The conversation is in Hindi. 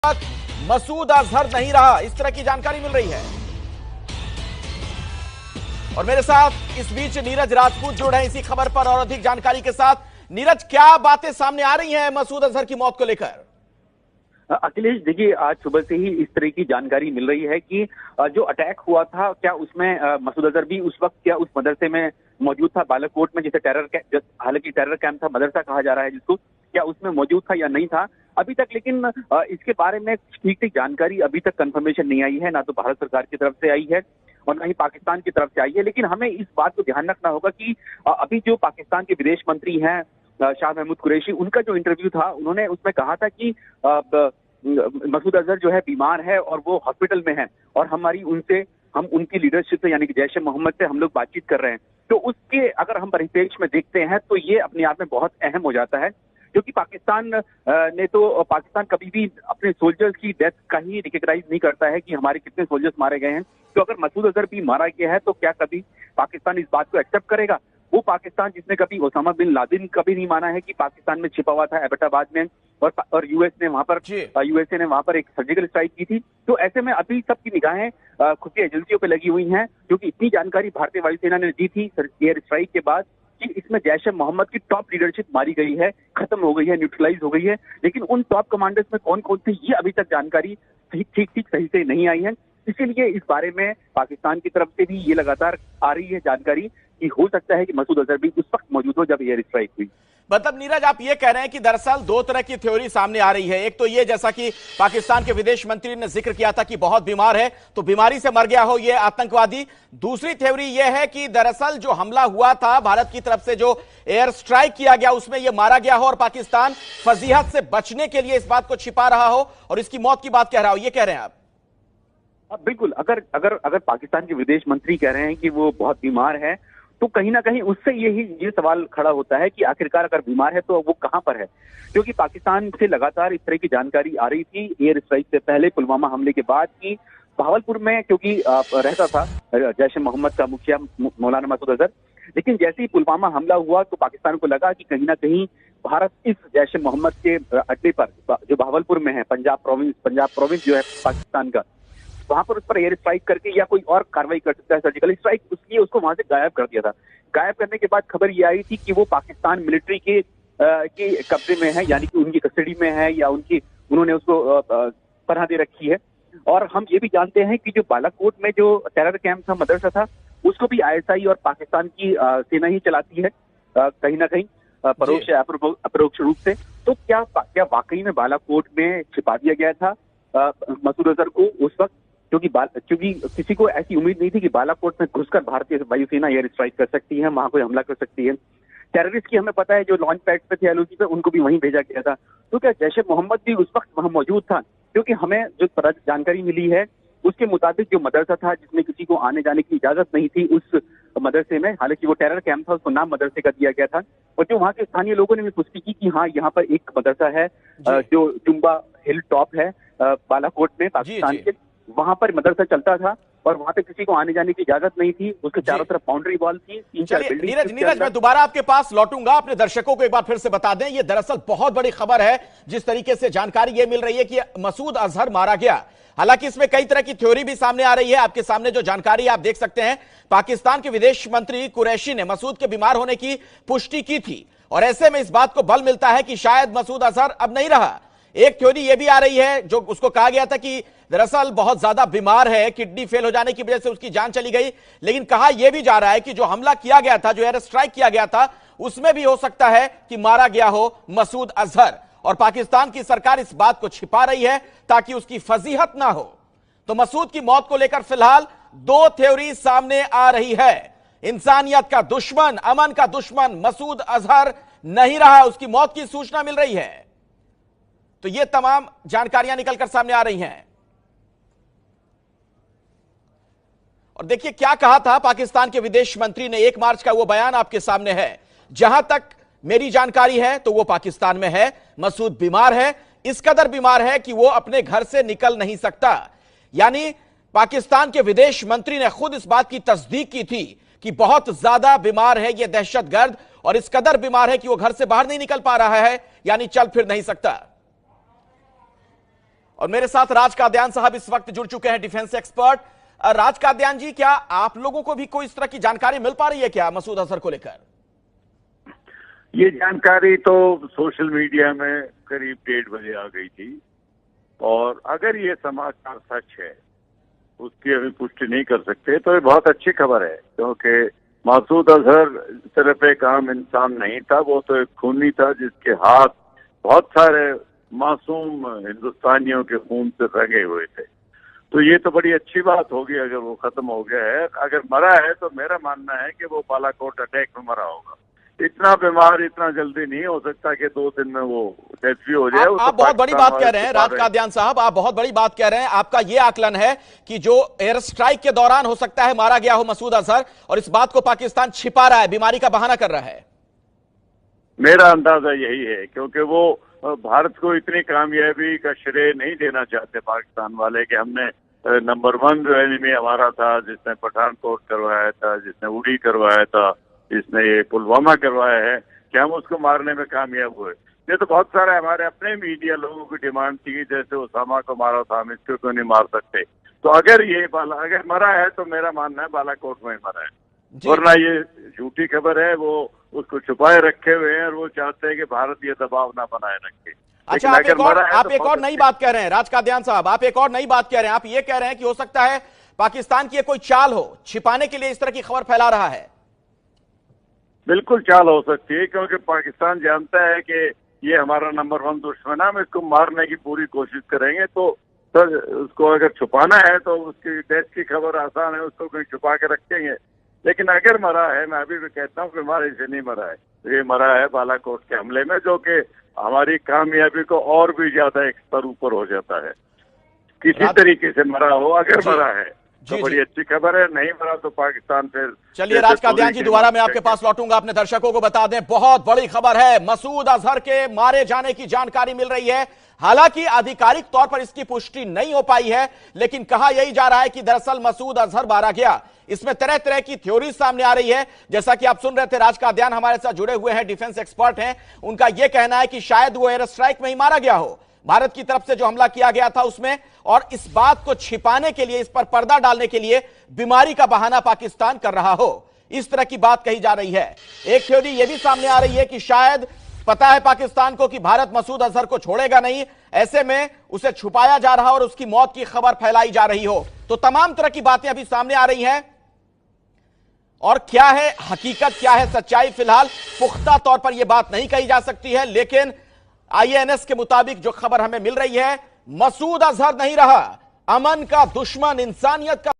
मसूद अजहर नहीं रहा, इस तरह की जानकारी मिल रही है। और मेरे साथ इस बीच नीरज राजपूत जुड़ रहे हैं इसी खबर पर और अधिक जानकारी के साथ। नीरज, क्या बातें सामने आ रही हैं मसूद अजहर की मौत को लेकर? अखिलेश, देखिए, आज सुबह से ही इस तरह की जानकारी मिल रही है कि जो अटैक हुआ था, क्या उसमें मसूद अजहर भी उस वक्त क्या उस मदरसे में मौजूद था, बालाकोट में, जिसे हालांकि टेरर कैंप था, मदरसा कहा जा रहा है जिसको, क्या उसमें मौजूद था या नहीं था अभी तक। लेकिन इसके बारे में ठीक ठीक जानकारी अभी तक कंफर्मेशन नहीं आई है, ना तो भारत सरकार की तरफ से आई है और ना ही पाकिस्तान की तरफ से आई है। लेकिन हमें इस बात को ध्यान रखना होगा कि अभी जो पाकिस्तान के विदेश मंत्री हैं शाह महमूद कुरैशी, उनका जो इंटरव्यू था, उन्होंने उसमें कहा था कि मसूद अजहर जो है बीमार है और वो हॉस्पिटल में है और हम उनकी लीडरशिप से, यानी कि जैश ए मोहम्मद से हम लोग बातचीत कर रहे हैं। तो उसके अगर हम परिप्रेक्ष्य में देखते हैं तो ये अपने आप में बहुत अहम हो जाता है, क्योंकि पाकिस्तान कभी भी अपने सोल्जर्स की डेथ का ही रिकॉग्नाइज नहीं करता है कि हमारे कितने सोल्जर्स मारे गए हैं। तो अगर मसूद अजहर भी मारा गया है तो क्या कभी पाकिस्तान इस बात को एक्सेप्ट करेगा? वो पाकिस्तान जिसने कभी ओसामा बिन लादेन कभी नहीं माना है कि पाकिस्तान में छिपा हुआ था एबटाबाद में, और यूएसए ने वहां पर एक सर्जिकल स्ट्राइक की थी। तो ऐसे में अभी सबकी निगाहें खुफिया एजेंसियों पे लगी हुई हैं, क्योंकि इतनी जानकारी भारतीय वायुसेना ने दी थी एयर स्ट्राइक के बाद कि इसमें जैश ए मोहम्मद की टॉप लीडरशिप मारी गई है, खत्म हो गई है, न्यूट्रलाइज हो गई है। लेकिन उन टॉप कमांडर्स में कौन कौन थे, ये अभी तक जानकारी ठीक सही से नहीं आई है। इसीलिए इस बारे में पाकिस्तान की तरफ से भी ये लगातार आ रही है जानकारी कि हो सकता है कि मसूद अजहर भी उस वक्त मौजूद हो जब एयर स्ट्राइक हुई। मतलब नीरज, आप ये कह रहे हैं कि दरअसल दो तरह की थ्योरी सामने आ रही है। एक तो ये, जैसा कि पाकिस्तान के विदेश मंत्री ने जिक्र किया था कि बहुत बीमार है तो बीमारी से मर गया हो ये आतंकवादी। दूसरी थ्योरी ये है कि दरअसल जो हमला हुआ था भारत की तरफ से, जो एयर स्ट्राइक किया गया, उसमें यह मारा गया हो और पाकिस्तान फजीहत से बचने के लिए इस बात को छिपा रहा हो और इसकी मौत की बात कह रहा हो। ये कह रहे हैं आप? बिल्कुल। अगर पाकिस्तान के विदेश मंत्री कह रहे हैं कि वो बहुत बीमार है, तो कहीं ना कहीं उससे ये सवाल खड़ा होता है कि आखिरकार अगर बीमार है तो वो कहां पर है। क्योंकि पाकिस्तान से लगातार इस तरह की जानकारी आ रही थी एयर स्ट्राइक से पहले, पुलवामा हमले के बाद, कि भावलपुर में क्योंकि रहता था जैश ए मोहम्मद का मुखिया मौलाना मसूद अजहर। लेकिन जैसे ही पुलवामा हमला हुआ तो पाकिस्तान को लगा कि कहीं ना कहीं भारत इस जैश ए मोहम्मद के अड्डे पर, जो भावलपुर में है, पंजाब प्रोविंस जो है पाकिस्तान का, वहां पर उस पर एयर स्ट्राइक करके या कोई और कार्रवाई कर सकता है, सर्जिकल स्ट्राइक, उसलिए उसको वहां से गायब कर दिया था। गायब करने के बाद खबर ये आई थी कि वो पाकिस्तान मिलिट्री के कब्जे में है, यानी कि उनकी कस्टडी में है, या उन्होंने उसको पनाह दे रखी है। और हम ये भी जानते हैं कि जो बालाकोट में जो टेरर कैंप था, मदरसा था, उसको भी आईएसआई और पाकिस्तान की सेना ही चलाती है कहीं ना कहीं, परोक्ष या अपरोक्ष रूप से। तो क्या वाकई में बालाकोट में छिपा दिया गया था मसूद अजहर को उस वक्त? क्योंकि किसी को ऐसी उम्मीद नहीं थी कि बालाकोट में घुसकर भारतीय वायुसेना एयर स्ट्राइक कर सकती है, वहां कोई हमला कर सकती है। टेररिस्ट की हमें पता है जो लॉन्च पैड पे थे एलओसी पे, उनको भी वहीं भेजा गया था। तो क्या जैश ए मोहम्मद भी उस वक्त वहां मौजूद था? क्योंकि हमें जो जानकारी मिली है उसके मुताबिक जो मदरसा था, जिसमें किसी को आने जाने की इजाजत नहीं थी उस मदरसे में, हालांकि वो टेरर कैंप था, उसको नाम मदरसे का दिया गया था। और जो वहाँ के स्थानीय लोगों ने भी पुष्टि की कि हाँ, यहाँ पर एक मदरसा है जो जुम्बा हिल टॉप है बालाकोट में, पाकिस्तान के, वहां पर मदरसा चलता था और वहां पे किसी को आने जाने की इजाजत नहीं थी। उसके चारों तरफ बाउंड्री वॉल थी, 3-4 बिल्डिंग। नीरज, मैं दोबारा आपके पास लौटूंगा। अपने दर्शकों को एक बार फिर से बता दें, ये दरअसल बहुत बड़ी खबर है। जिस तरीके से जानकारी ये मिल रही है कि मसूद अजहर मारा गया, हालांकि इसमें कई तरह की थ्योरी भी सामने आ रही है। आपके सामने जो जानकारी आप देख सकते हैं, पाकिस्तान के विदेश मंत्री कुरैशी ने मसूद के बीमार होने की पुष्टि की थी और ऐसे में इस बात को बल मिलता है कि शायद मसूद अजहर अब नहीं रहा। एक थ्योरी यह भी आ रही है, जो उसको कहा गया था कि दरअसल बहुत ज्यादा बीमार है, किडनी फेल हो जाने की वजह से उसकी जान चली गई। लेकिन कहा यह भी जा रहा है कि जो हमला किया गया था, जो एयर स्ट्राइक किया गया था, उसमें भी हो सकता है कि मारा गया हो मसूद अजहर। और पाकिस्तान की सरकार इस बात को छिपा रही है ताकि उसकी फजीहत ना हो। तो मसूद की मौत को लेकर फिलहाल दो थ्योरी सामने आ रही है। इंसानियत का दुश्मन, अमन का दुश्मन मसूद अजहर नहीं रहा, उसकी मौत की सूचना मिल रही है। तो ये तमाम जानकारियां निकलकर सामने आ रही हैं। और देखिए क्या कहा था पाकिस्तान के विदेश मंत्री ने। 1 मार्च का वो बयान आपके सामने है। जहां तक मेरी जानकारी है तो वो पाकिस्तान में है, मसूद बीमार है, इस कदर बीमार है कि वो अपने घर से निकल नहीं सकता। यानी पाकिस्तान के विदेश मंत्री ने खुद इस बात की तस्दीक की थी कि बहुत ज्यादा बीमार है ये दहशतगर्द, और इस कदर बीमार है कि वो घर से बाहर नहीं निकल पा रहा है, यानी चल फिर नहीं सकता। और मेरे साथ राज कादियान साहब इस वक्त जुड़ चुके हैं, डिफेंस एक्सपर्ट। राज कादियान जी, क्या आप लोगों को भी कोई इस तरह की जानकारी मिल पा रही है क्या मसूद अजहर को लेकर? ये जानकारी तो सोशल मीडिया में करीब 1:30 बजे आ गई थी, और अगर ये समाचार सच है, उसकी अभी पुष्टि नहीं कर सकते, तो ये बहुत अच्छी खबर है। क्योंकि मसूद अजहर सिर्फ एक आम इंसान नहीं था, वो तो एक खूनी था जिसके हाथ बहुत सारे मासूम हिंदुस्तानियों के खून से रंगे हुए थे। तो ये तो बड़ी अच्छी बात होगी अगर वो खत्म हो गया है। अगर मरा है तो मेरा मानना है कि वो बालाकोट अटैक में मरा होगा। इतना बीमार इतना जल्दी नहीं हो सकता कि 2 दिन में वो डेथ भी हो जाए। आप बहुत बड़ी बात कह रहे हैं राज कादियान साहब, आप बहुत बड़ी बात कह रहे हैं। आपका ये आकलन है कि जो एयर स्ट्राइक के दौरान हो सकता है मारा गया हो मसूद अजहर, और इस बात को पाकिस्तान छिपा रहा है, बीमारी का बहाना कर रहा है। मेरा अंदाजा यही है, क्योंकि वो भारत को इतनी कामयाबी का श्रेय नहीं देना चाहते पाकिस्तान वाले कि हमने नंबर 1 जो एनिमी हमारा था, जिसने पठानकोट करवाया था, जिसने उड़ी करवाया था, जिसने ये पुलवामा करवाया है, कि हम उसको मारने में कामयाब हुए। ये तो बहुत सारे हमारे अपने मीडिया लोगों की डिमांड थी, जैसे उसामा को मारा था, हम इसको क्यों नहीं मार सकते। तो अगर मरा है तो मेरा मानना है बालाकोट में मरा है, वरना ये झूठी खबर है। वो उसको छुपाए रखे हुए हैं और वो चाहते हैं कि भारत ये दबाव ना बनाए रखे। अच्छा, आप एक और नई बात कह रहे हैं राज कादियान साहब, आप एक और नई बात कह रहे हैं। आप ये कह रहे हैं कि हो सकता है पाकिस्तान की कोई चाल हो, छिपाने के लिए इस तरह की खबर फैला रहा है। बिल्कुल चाल हो सकती है, क्योंकि पाकिस्तान जानता है कि ये हमारा नंबर 1 दुश्मन है, हम इसको मारने की पूरी कोशिश करेंगे। तो सर, उसको अगर छुपाना है तो उसकी डेथ की खबर आसान है, उसको कहीं छुपा के रखेंगे। लेकिन अगर मरा है, मैं अभी भी कहता हूँ कि मारे से नहीं मरा है, ये मरा है बालाकोट के हमले में, जो कि हमारी कामयाबी को और भी ज्यादा एक स्तर ऊपर हो जाता है। किसी तरीके से मरा हो, अगर मरा है तो बड़ी अच्छी खबर है, नहीं मरा तो पाकिस्तान फिर। चलिए राज कादियान जी, दोबारा मैं आपके पास लौटूंगा। अपने दर्शकों को बता दें, बहुत बड़ी खबर है, मसूद अजहर के मारे जाने की जानकारी मिल रही है। हालांकि आधिकारिक तौर पर इसकी पुष्टि नहीं हो पाई है, लेकिन कहा यही जा रहा है कि दरअसल मसूद अजहर मारा गया। इसमें तरह तरह की थ्योरी सामने आ रही है। जैसा कि आप सुन रहे थे, राज कादियान हमारे साथ जुड़े हुए हैं, डिफेंस एक्सपर्ट हैं। उनका यह कहना है कि शायद वो एयर स्ट्राइक में ही मारा गया हो, भारत की तरफ से जो हमला किया गया था उसमें, और इस बात को छिपाने के लिए, इस पर पर्दा डालने के लिए बीमारी का बहाना पाकिस्तान कर रहा हो। इस तरह की बात कही जा रही है। एक थ्योरी यह भी सामने आ रही है कि शायद पता है पाकिस्तान को कि भारत मसूद अजहर को छोड़ेगा नहीं, ऐसे में उसे छुपाया जा रहा और उसकी मौत की खबर फैलाई जा रही हो। तो तमाम तरह की बातें अभी सामने आ रही हैं, और क्या है हकीकत, क्या है सच्चाई, फिलहाल पुख्ता तौर पर यह बात नहीं कही जा सकती है। लेकिन IANS के मुताबिक जो खबर हमें मिल रही है, मसूद अजहर नहीं रहा अमन का दुश्मन, इंसानियत का